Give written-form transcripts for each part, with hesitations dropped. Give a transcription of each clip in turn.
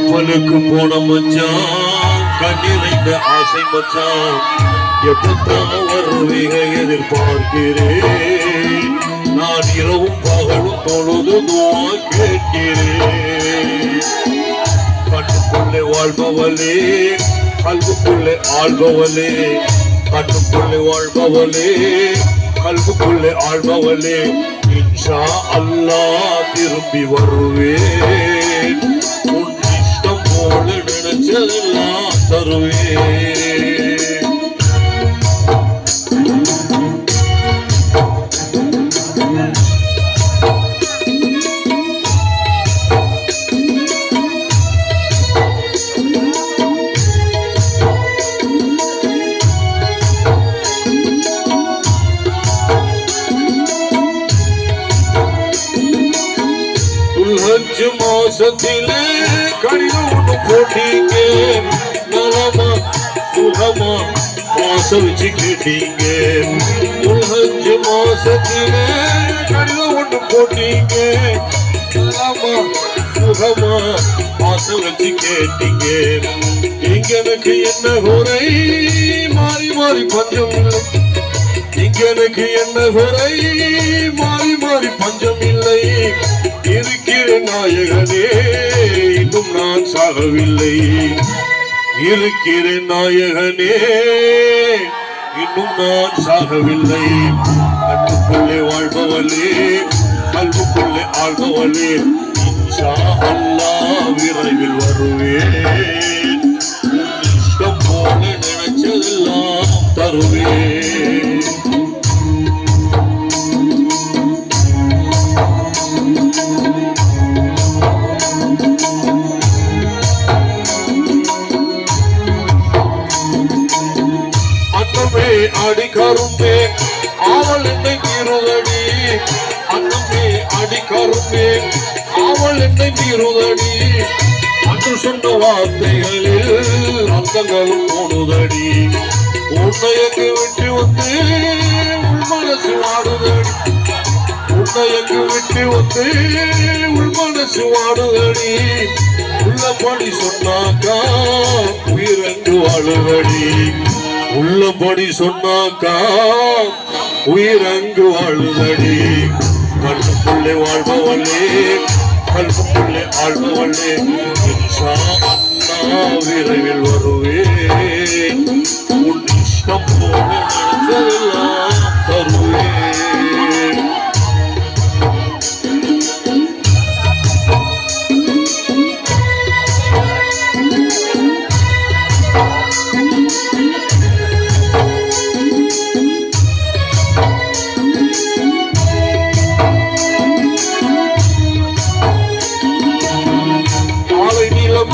கப்பலுக்கு போன மச்சான் கண்ணிறைந்த ஆசை மச்சான் எப்பத்தான் வருவீக எதிர்பார்க்கிறேன் நான் இரவும் பகலும் தொழுது துஆ கேட்கிறேன் கண்ணுக்குள்ளே வாழ்பவளே கல்புக்குள்ளே ஆள்பவளே கண்ணுக்குள்ளே வாழ்பவளே கல்புக்குள்ளே ஆள்பவளே இன்ஷா அல்லாஹ் திரும்பி வருவேன் உன் இஷ்டம் போல நினைச்சதெல்லாம் தருவேன் மாசத்திலே கடிதம் போட்டீங்க நலமா சுகமா மாசம் வச்சு கேட்டீங்க உள்ஹஜ் மாசத்திலே கடிதம் போட்டீங்க நலமா சுகமா மாசம் வச்சு கேட்டீங்க இங்க எனக்கு என்ன குறை மாறி மாறி பஞ்சம் இல்லை இங்க எனக்கு என்ன குறை மாறி மாறி பஞ்சம் இல்லை இருக்கிற நாயகனே இன்னும் நான் சாகவில்லை இருக்கிற நாயகனே இன்னும் நான் சாகவில்லை கண்ணுக்குள்ளே வாழ்பவளே கல்புக்குள்ளே ஆள்பவளே இன்ஷா அல்லாஹ் விரைவில் வருவேன் இஷ்டம் போல நினைச்சதெல்லாம் தருவேன் அடிக்கரும்பே ஆவல் என்னை மீறுதடி அன்னமே அடிக்கரும்பே ஆவல் என்னை மீறுதடி அன்று சொன்ன வார்த்தைகளில் அர்த்தங்களும் தோணுதடி உன்னையங்கு விட்டு வந்து உள் மனசு வாடுதடி உன்னையங்கு விட்டு வந்து உள் மனசு வாடுதடி உள்ளபடி சொன்னாக்கா உயிரங்கு வாழுதடி உள்ளபடி சொன்னாக்கா உயிரங்கு வாழுதடி கண்ணுக்குள்ளே வாழ்பவளே கல்புக்குள்ளே ஆள்பவளே இன்ஷா அல்லாஹ் விரைவில் வருவேன் உன் இஷ்டம் போல நினைச்சதெல்லாம் தருவேன்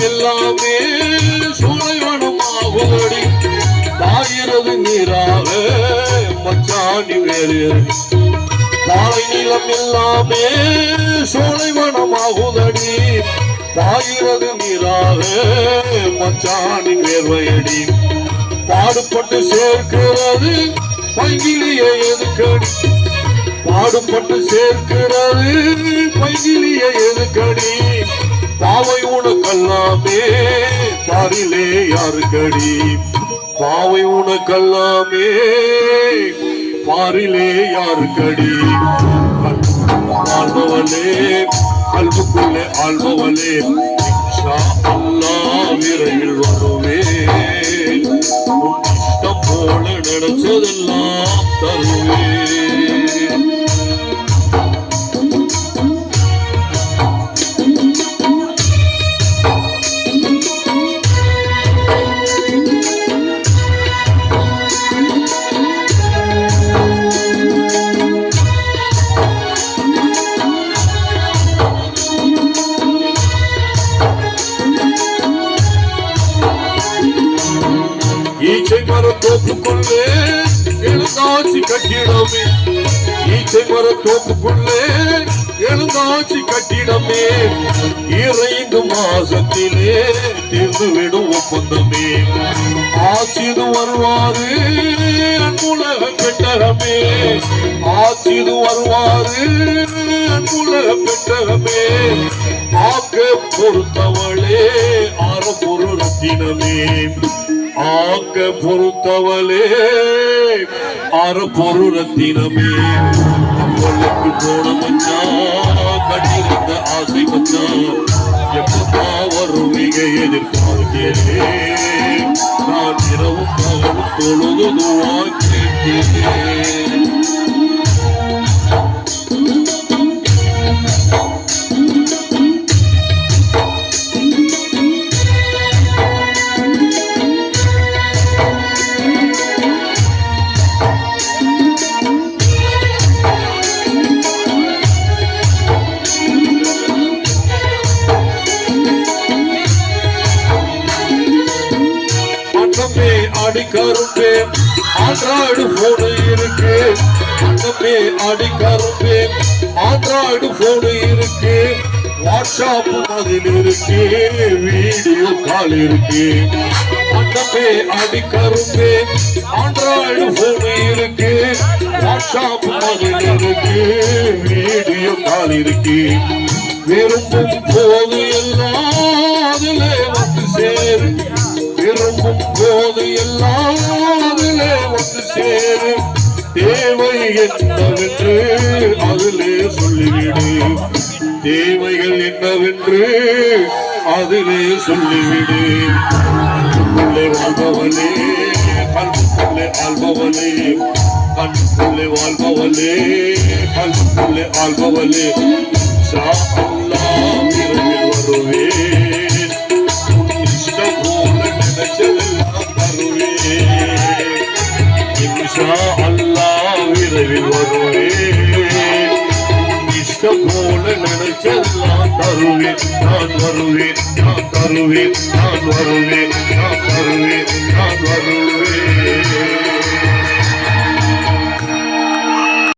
எல்லாமே சூளைவனமாகுதடி பாயிரது நீராக மச்சாணி வேறு பாலை நிலம் எல்லாமே சூளைவனமாகுதடி பாயிரது நீராக மச்சாணி வேர்வையடி பாடுபட்டு சேர்க்கிறது பைங்கிலியை எதுக்கடி பாடுபட்டு சேர்க்கிறது பைங்கிலியை எதுக்கடி பாவை உனக்கல்லாமே பாரிலே யாருக்கடி பாவை உனக்கல்லாமே பாரிலே யாருக்கடி ஆள்பவளே கல்புக்குள்ளே ஆள்பவளே இன்ஷா அல்லாஹ் விரைவில் வருவேன் உன் இஷ்டம் போல நினைச்சதெல்லாம் தருவேன் ஈச்சை மரத்தோப்புக்குள்ளே எழுந்தாச்சி கட்டிடமே ஈச்சை மரத்தோப்புக்குள்ளே எழுந்தாச்சி கட்டிடமே 2 மாசத்திலே தீர்ந்துவிடும் ஒப்பந்தமே ஆட்சிது வருவாரு அன்புலக பெட்டகமே ஆட்சிது வருவாரு அன்புலக பெட்டகமே ஆக்க பொறுத்தவளே ரத்தினமே ஆக்க பொறுத்தவளே பொரு ரத்தினமே அவளுக்கு போன மச்சா கடிந்த ஆசை மச்சா எப்பா வருவீங்க எதிர்பார்க்கிறேன் நான் இரவும் பகலும் தொழுது துவா கேட்கிறேன் அடிக்கருப்பே ஆண்ட்ராய்டு போனு இருக்கு அண்ணப்பே அடிக்கருப்பே ஆண்ட்ராய்டு போனு இருக்கு வாட்ஸ்அப் அதில் இருக்கு வீடியோ கால் இருக்கு அண்ணப்பே அடிக்கருப்பே ஆண்ட்ராய்டு போனு இருக்கு வாட்ஸ்அப் அதில் இருக்கு வீடியோ கால் இருக்கு விரும்பும் போது எல்லாம் அதிலே வந்து சேரு விரும்பும் போது எல்லாம் அதிலே வந்து சேரு தேவை என்னவென்று அதிலே சொல்லிவிடு தேவைகள் என்னவென்று அதிலே சொல்லிவிடு கண்ணுக்குள்ளே வாழ்பவனே கண்ணுக்குள்ளே ஆள்பவனே கண்ணுக்குள்ளே வாழ்பவனே கண்ணுக்குள்ளே ஆள்பவனே ஷா அல்லாஹ் இரவில் வருவேன் இஷ்டம் போல நினைச்சதெல்லாம் தருவேன் இன்ஷா அல்லாஹ் விரைவில் வருவேன் இஷ்டம் போல நினைச்சதெல்லாம் தருவேன் நான் வருவேன் நான் தருவேன் நான் வருவேன் நான் தருவேன் நான் வருவேன்